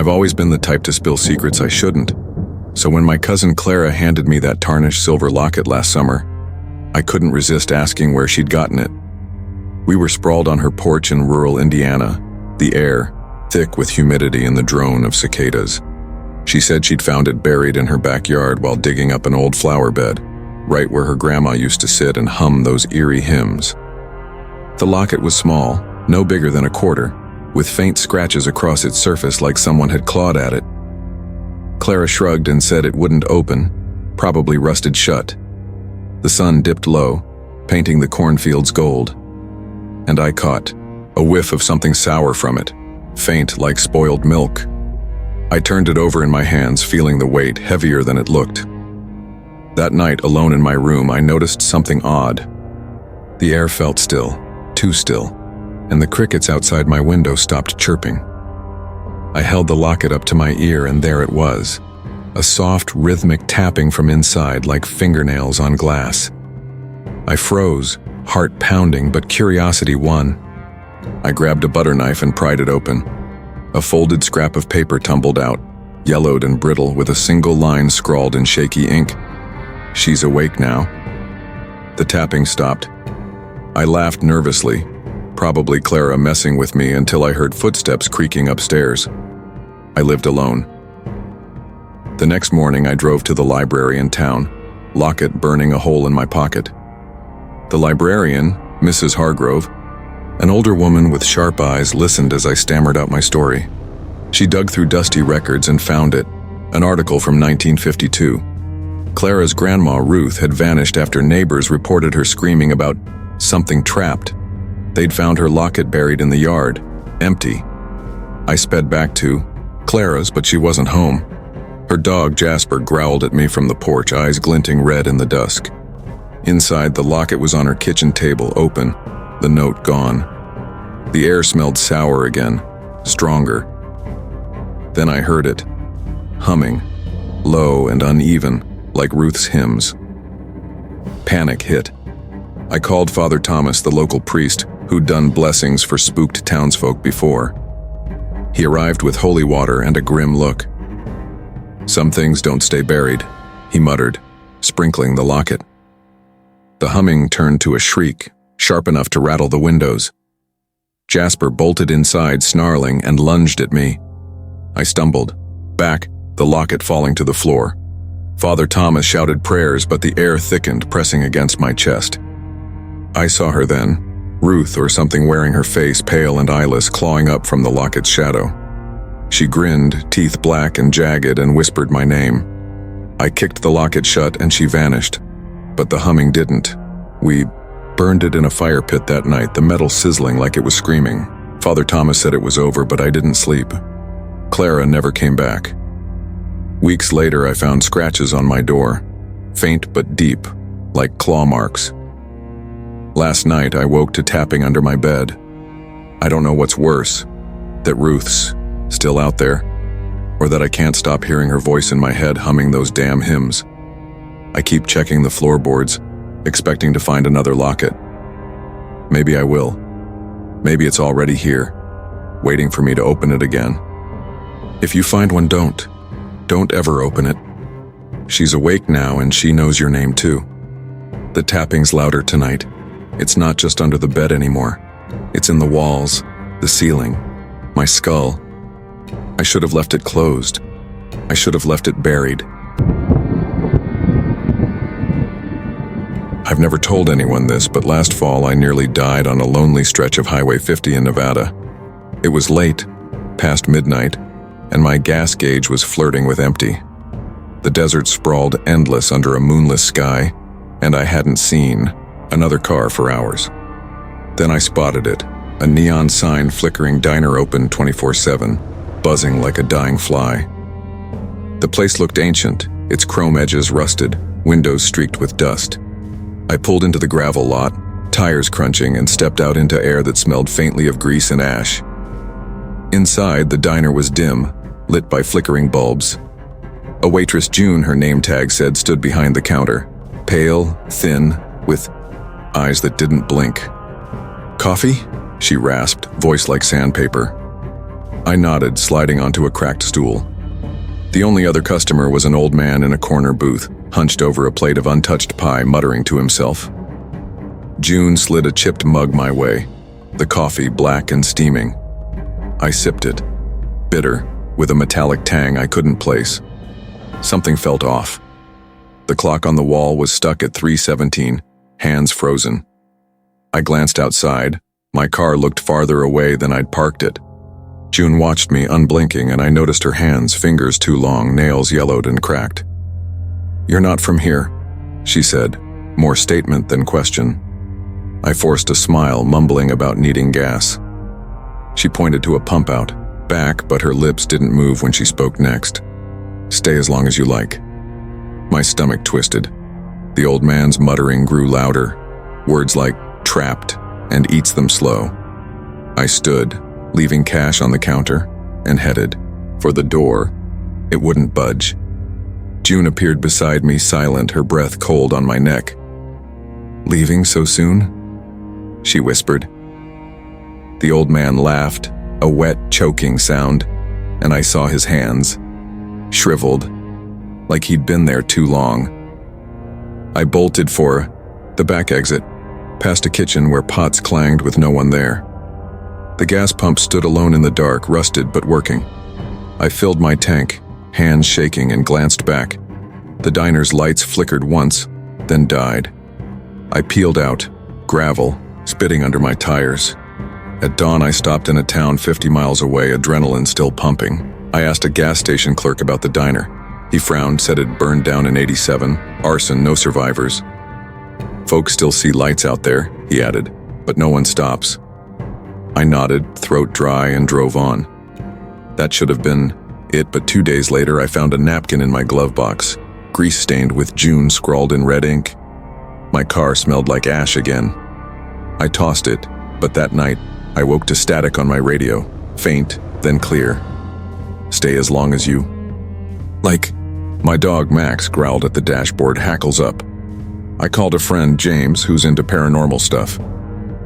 I've always been the type to spill secrets I shouldn't, so when my cousin Clara handed me that tarnished silver locket last summer, I couldn't resist asking where she'd gotten it. We were sprawled on her porch in rural Indiana, the air thick with humidity and the drone of cicadas. She said she'd found it buried in her backyard while digging up an old flower bed, right where her grandma used to sit and hum those eerie hymns. The locket was small, no bigger than a quarter, with faint scratches across its surface like someone had clawed at it. Clara shrugged and said it wouldn't open, probably rusted shut. The sun dipped low, painting the cornfields gold, and I caught a whiff of something sour from it, faint like spoiled milk. I turned it over in my hands, feeling the weight heavier than it looked. That night, alone in my room, I noticed something odd. The air felt still, too still, and the crickets outside my window stopped chirping. I held the locket up to my ear, and there it was, a soft, rhythmic tapping from inside like fingernails on glass. I froze, heart pounding, but curiosity won. I grabbed a butter knife and pried it open. A folded scrap of paper tumbled out, yellowed and brittle, with a single line scrawled in shaky ink. "She's awake now." The tapping stopped. I laughed nervously, probably Clara messing with me, until I heard footsteps creaking upstairs. I lived alone. The next morning I drove to the library in town, locket burning a hole in my pocket. The librarian, Mrs. Hargrove, an older woman with sharp eyes, listened as I stammered out my story. She dug through dusty records and found it, an article from 1952. Clara's grandma, Ruth, had vanished after neighbors reported her screaming about something trapped. They'd found her locket buried in the yard, empty. I sped back to Clara's, but she wasn't home. Her dog, Jasper, growled at me from the porch, eyes glinting red in the dusk. Inside, the locket was on her kitchen table, open, the note gone. The air smelled sour again, stronger. Then I heard it, humming, low and uneven, like Ruth's hymns. Panic hit. I called Father Thomas, the local priest, who'd done blessings for spooked townsfolk before. He arrived with holy water and a grim look. "Some things don't stay buried," he muttered, sprinkling the locket. The humming turned to a shriek, sharp enough to rattle the windows. Jasper bolted inside, snarling, and lunged at me. I stumbled, back, the locket falling to the floor. Father Thomas shouted prayers, but the air thickened, pressing against my chest. I saw her then, Ruth or something, wearing her face pale and eyeless, clawing up from the locket's shadow. She grinned, teeth black and jagged, and whispered my name. I kicked the locket shut and she vanished, but the humming didn't. We burned it in a fire pit that night, the metal sizzling like it was screaming. Father Thomas said it was over, but I didn't sleep. Clara never came back. Weeks later, I found scratches on my door, faint but deep, like claw marks. Last night, I woke to tapping under my bed. I don't know what's worse, that Ruth's still out there, or that I can't stop hearing her voice in my head humming those damn hymns. I keep checking the floorboards, expecting to find another locket. Maybe I will. Maybe it's already here, waiting for me to open it again. If you find one, don't ever open it. She's awake now and she knows your name too. The tapping's louder tonight. It's not just under the bed anymore. It's in the walls, the ceiling, my skull. I should have left it closed. I should have left it buried. I've never told anyone this, but last fall I nearly died on a lonely stretch of Highway 50 in Nevada. It was late, past midnight, and my gas gauge was flirting with empty. The desert sprawled endless under a moonless sky, and I hadn't seen another car for hours. Then I spotted it, a neon sign flickering, diner open 24/7, buzzing like a dying fly. The place looked ancient, its chrome edges rusted, windows streaked with dust. I pulled into the gravel lot, tires crunching, and stepped out into air that smelled faintly of grease and ash. Inside, the diner was dim, lit by flickering bulbs. A waitress, June, her name tag said, stood behind the counter, pale, thin, with eyes that didn't blink. "Coffee?" she rasped, voice like sandpaper. I nodded, sliding onto a cracked stool. The only other customer was an old man in a corner booth, hunched over a plate of untouched pie, muttering to himself. June slid a chipped mug my way, the coffee black and steaming. I sipped it, bitter, with a metallic tang I couldn't place. Something felt off. The clock on the wall was stuck at 3:17, hands frozen. I glanced outside. My car looked farther away than I'd parked it. June watched me, unblinking, and I noticed her hands, fingers too long, nails yellowed and cracked. "You're not from here," she said, more statement than question. I forced a smile, mumbling about needing gas. She pointed to a pump out back, but her lips didn't move when she spoke next. "Stay as long as you like." My stomach twisted. The old man's muttering grew louder, words like trapped and eats them slow. I stood, leaving cash on the counter, and headed for the door. It wouldn't budge. June appeared beside me, silent, her breath cold on my neck. "Leaving so soon?" she whispered. The old man laughed, a wet, choking sound, and I saw his hands, shriveled, like he'd been there too long. I bolted for the back exit, past a kitchen where pots clanged with no one there. The gas pump stood alone in the dark, rusted but working. I filled my tank, hands shaking, and glanced back. The diner's lights flickered once, then died. I peeled out, gravel, spitting under my tires. At dawn, I stopped in a town 50 miles away, adrenaline still pumping. I asked a gas station clerk about the diner. He frowned, said it burned down in '87, arson, no survivors. "Folks still see lights out there," he added, "but no one stops." I nodded, throat dry, and drove on. That should have been it, but 2 days later I found a napkin in my glove box, grease-stained with June scrawled in red ink. My car smelled like ash again. I tossed it, but that night I woke to static on my radio, faint, then clear. "Stay as long as you like." My dog Max growled at the dashboard, hackles up. I called a friend, James, who's into paranormal stuff.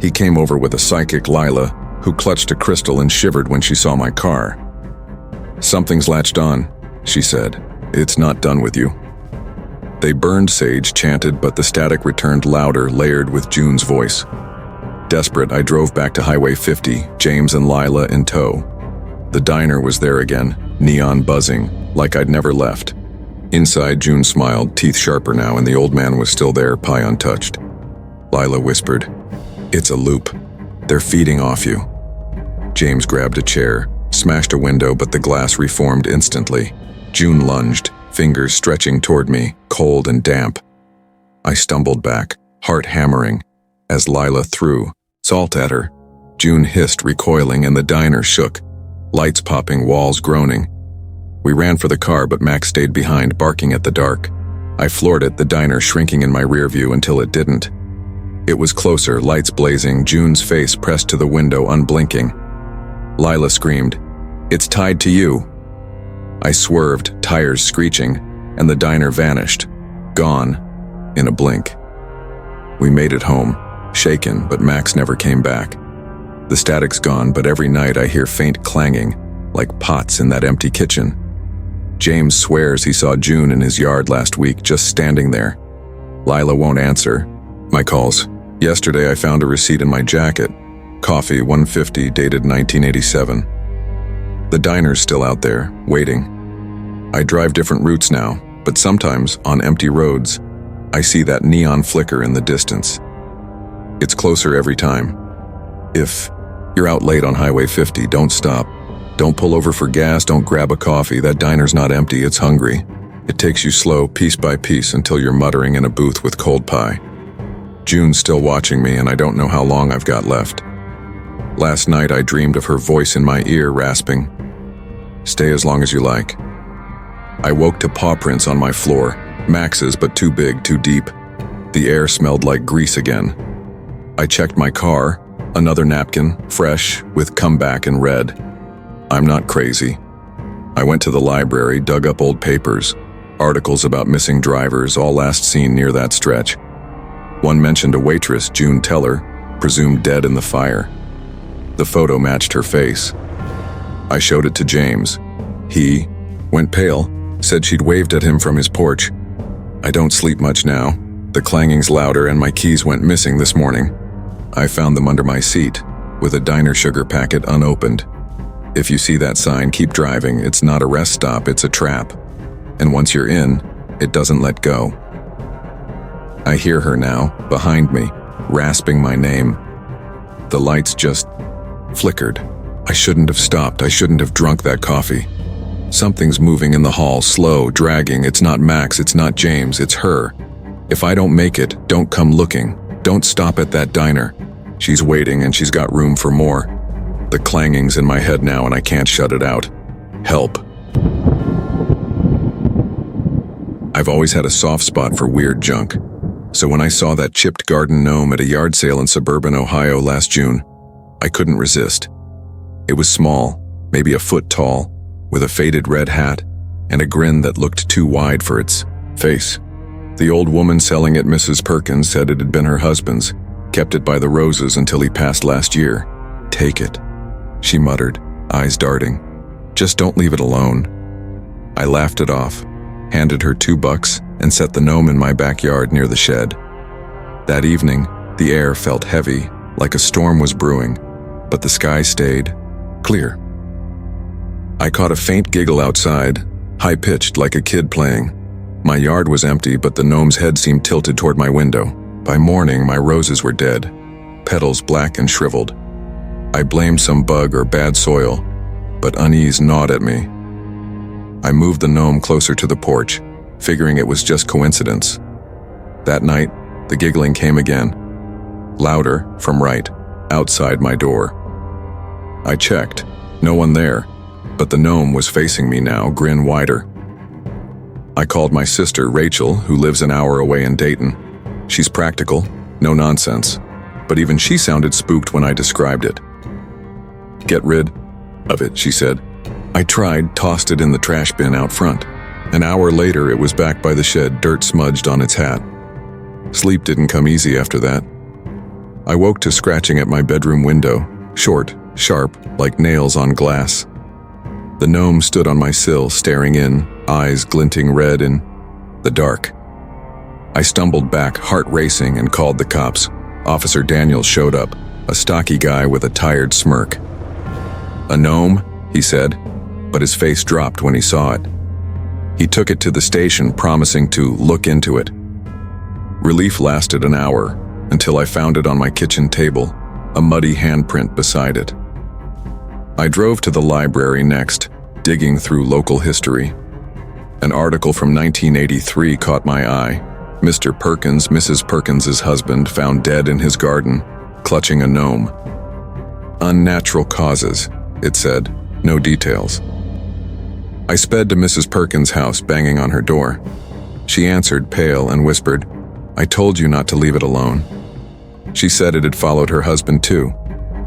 He came over with a psychic, Lila, who clutched a crystal and shivered when she saw my car. "Something's latched on," she said. "It's not done with you." They burned sage, chanted, but the static returned louder, layered with June's voice. Desperate, I drove back to Highway 50, James and Lila in tow. The diner was there again, neon buzzing, like I'd never left. Inside, June smiled, teeth sharper now, and the old man was still there, pie untouched. Lila whispered, "It's a loop. They're feeding off you." James grabbed a chair, smashed a window, but the glass reformed instantly. June lunged, fingers stretching toward me, cold and damp. I stumbled back, heart hammering, as Lila threw salt at her. June hissed, recoiling, and the diner shook, lights popping, walls groaning. We ran for the car, but Max stayed behind, barking at the dark. I floored it, the diner shrinking in my rear view until it didn't. It was closer, lights blazing, June's face pressed to the window, unblinking. Lila screamed, "It's tied to you." I swerved, tires screeching, and the diner vanished, gone, in a blink. We made it home, shaken, but Max never came back. The static's gone, but every night I hear faint clanging, like pots in that empty kitchen. James swears he saw June in his yard last week, just standing there. Lila won't answer my calls. Yesterday I found a receipt in my jacket. Coffee, 150, dated 1987. The diner's still out there, waiting. I drive different routes now, but sometimes, on empty roads, I see that neon flicker in the distance. It's closer every time. If you're out late on Highway 50, don't stop. Don't pull over for gas, don't grab a coffee. That diner's not empty, it's hungry. It takes you slow, piece by piece, until you're muttering in a booth with cold pie. June's still watching me, and I don't know how long I've got left. Last night I dreamed of her voice in my ear, rasping, "Stay as long as you like." I woke to paw prints on my floor, Max's, but too big, too deep. The air smelled like grease again. I checked my car, another napkin, fresh, with comeback in red. I'm not crazy. I went to the library, dug up old papers, articles about missing drivers, all last seen near that stretch. One mentioned a waitress, June Teller, presumed dead in the fire. The photo matched her face. I showed it to James. He went pale, said she'd waved at him from his porch. I don't sleep much now. The clanging's louder and my keys went missing this morning. I found them under my seat, with a diner sugar packet unopened. If you see that sign, keep driving. It's not a rest stop, it's a trap. And once you're in, it doesn't let go. I hear her now, behind me, rasping my name. The lights just flickered. I shouldn't have stopped. I shouldn't have drunk that coffee. Something's moving in the hall, slow, dragging. It's not Max, it's not James, it's her. If I don't make it, don't come looking. Don't stop at that diner. She's waiting and she's got room for more. The clanging's in my head now and I can't shut it out. Help. I've always had a soft spot for weird junk. So when I saw that chipped garden gnome at a yard sale in suburban Ohio last June, I couldn't resist. It was small, maybe a foot tall, with a faded red hat and a grin that looked too wide for its face. The old woman selling at Mrs. Perkins said it had been her husband's, kept it by the roses until he passed last year. Take it, she muttered, eyes darting. Just don't leave it alone. I laughed it off, handed her $2 and set the gnome in my backyard near the shed. That evening, the air felt heavy, like a storm was brewing, but the sky stayed clear. I caught a faint giggle outside, high-pitched like a kid playing. My yard was empty, but the gnome's head seemed tilted toward my window. By morning, my roses were dead, petals black and shriveled. I blamed some bug or bad soil, but unease gnawed at me. I moved the gnome closer to the porch, figuring it was just coincidence. That night, the giggling came again, louder from right, outside my door. I checked, no one there, but the gnome was facing me now, grin wider. I called my sister, Rachel, who lives an hour away in Dayton. She's practical, no nonsense, but even she sounded spooked when I described it. Get rid of it, she said. I tried, tossed it in the trash bin out front. An hour later, it was back by the shed, dirt smudged on its hat. Sleep didn't come easy after that. I woke to scratching at my bedroom window, short, sharp, like nails on glass. The gnome stood on my sill, staring in, eyes glinting red in the dark. I stumbled back, heart racing, and called the cops. Officer Daniels showed up, a stocky guy with a tired smirk. A gnome, he said, but his face dropped when he saw it. He took it to the station, promising to look into it. Relief lasted an hour, until I found it on my kitchen table, a muddy handprint beside it. I drove to the library next, digging through local history. An article from 1983 caught my eye. Mr. Perkins, Mrs. Perkins's husband, found dead in his garden, clutching a gnome. Unnatural causes, it said, no details. I sped to Mrs. Perkins' house, banging on her door. She answered, pale, and whispered, "I told you not to leave it alone." She said it had followed her husband too,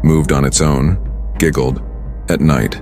moved on its own, giggled, at night.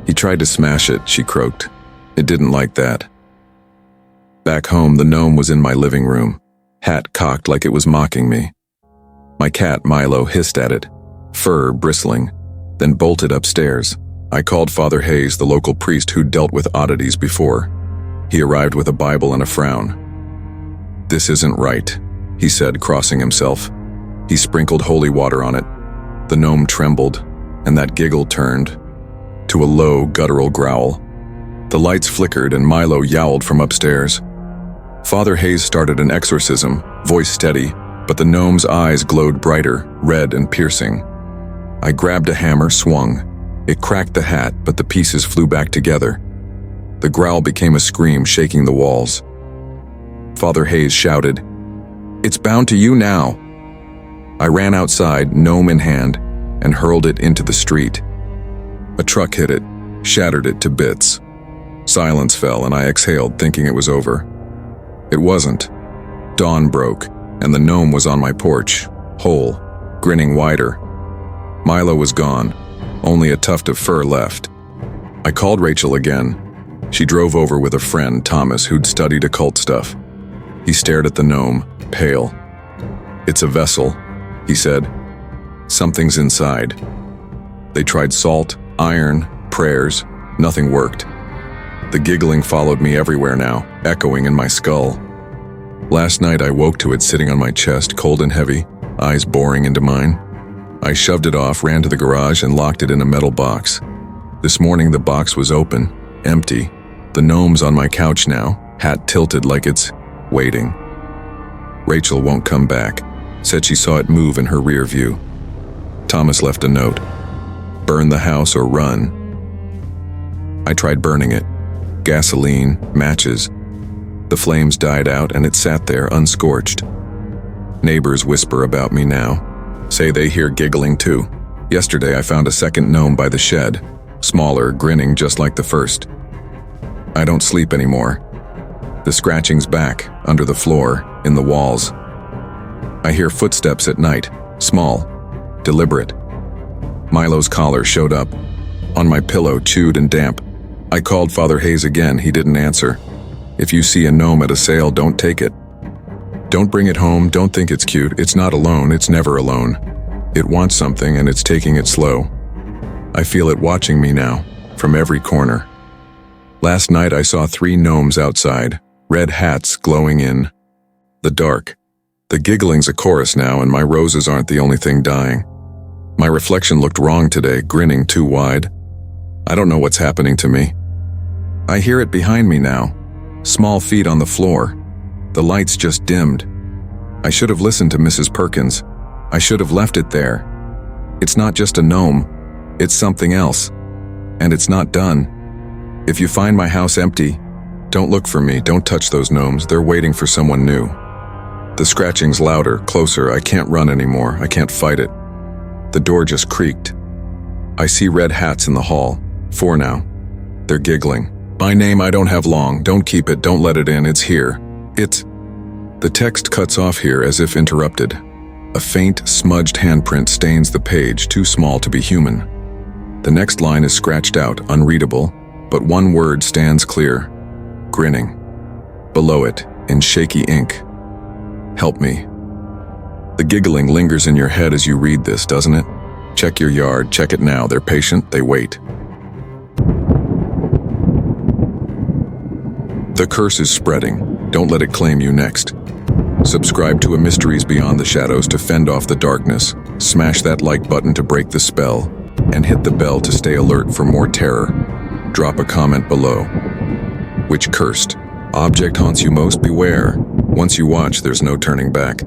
He tried to smash it, she croaked. It didn't like that. Back home, the gnome was in my living room, hat cocked like it was mocking me. My cat, Milo, hissed at it, fur bristling, then bolted upstairs. I called Father Hayes, the local priest who'd dealt with oddities before. He arrived with a Bible and a frown. "This isn't right," he said, crossing himself. He sprinkled holy water on it. The gnome trembled, and that giggle turned to a low, guttural growl. The lights flickered and Milo yowled from upstairs. Father Hayes started an exorcism, voice steady, but the gnome's eyes glowed brighter, red and piercing. I grabbed a hammer, swung. It cracked the hat, but the pieces flew back together. The growl became a scream, shaking the walls. Father Hayes shouted, "It's bound to you now." I ran outside, gnome in hand, and hurled it into the street. A truck hit it, shattered it to bits. Silence fell, and I exhaled, thinking it was over. It wasn't. Dawn broke, and the gnome was on my porch, whole, grinning wider. Milo was gone, only a tuft of fur left. I called Rachel again. She drove over with a friend, Thomas, who'd studied occult stuff. He stared at the gnome, pale. "It's a vessel," he said. "Something's inside." They tried salt, Iron, prayers, nothing worked. The giggling followed me everywhere now, echoing in my skull. Last night I woke to it sitting on my chest, cold and heavy, eyes boring into mine. I shoved it off, ran to the garage, and locked it in a metal box. This morning the box was open, empty. The gnome's on my couch now, hat tilted like it's waiting. Rachel won't come back. Said she saw it move in her rear view. Thomas left a note. Burn the house or run. I tried burning it. Gasoline, matches. The flames died out and it sat there unscorched. Neighbors whisper about me now. Say they hear giggling too. Yesterday I found a second gnome by the shed. Smaller, grinning just like the first. I don't sleep anymore. The scratching's back, under the floor, in the walls. I hear footsteps at night, small, deliberate. Milo's collar showed up. On my pillow, chewed and damp. I called Father Hayes again, he didn't answer. If you see a gnome at a sale, don't take it. Don't bring it home, don't think it's cute. It's not alone, it's never alone. It wants something and it's taking it slow. I feel it watching me now, from every corner. Last night I saw 3 gnomes outside, red hats glowing in the dark. The giggling's a chorus now, and my roses aren't the only thing dying. My reflection looked wrong today, grinning too wide. I don't know what's happening to me. I hear it behind me now, small feet on the floor. The lights just dimmed. I should have listened to Mrs. Perkins. I should have left it there. It's not just a gnome, it's something else. And it's not done. If you find my house empty, don't look for me, don't touch those gnomes, they're waiting for someone new. The scratching's louder, closer, I can't run anymore, I can't fight it. The door just creaked. I see red hats in the hall, 4 now. They're giggling. My name I don't have long, don't keep it, don't let it in, it's here. It's... The text cuts off here as if interrupted. A faint, smudged handprint stains the page, too small to be human. The next line is scratched out, unreadable, but one word stands clear. Grinning. Below it, in shaky ink. Help me. The giggling lingers in your head as you read this, doesn't it? Check your yard, check it now, they're patient, they wait. The curse is spreading, don't let it claim you next. Subscribe to a Mysteries Beyond the Shadows to fend off the darkness, smash that like button to break the spell, and hit the bell to stay alert for more terror. Drop a comment below. Which cursed object haunts you most? Beware. Once you watch, there's no turning back.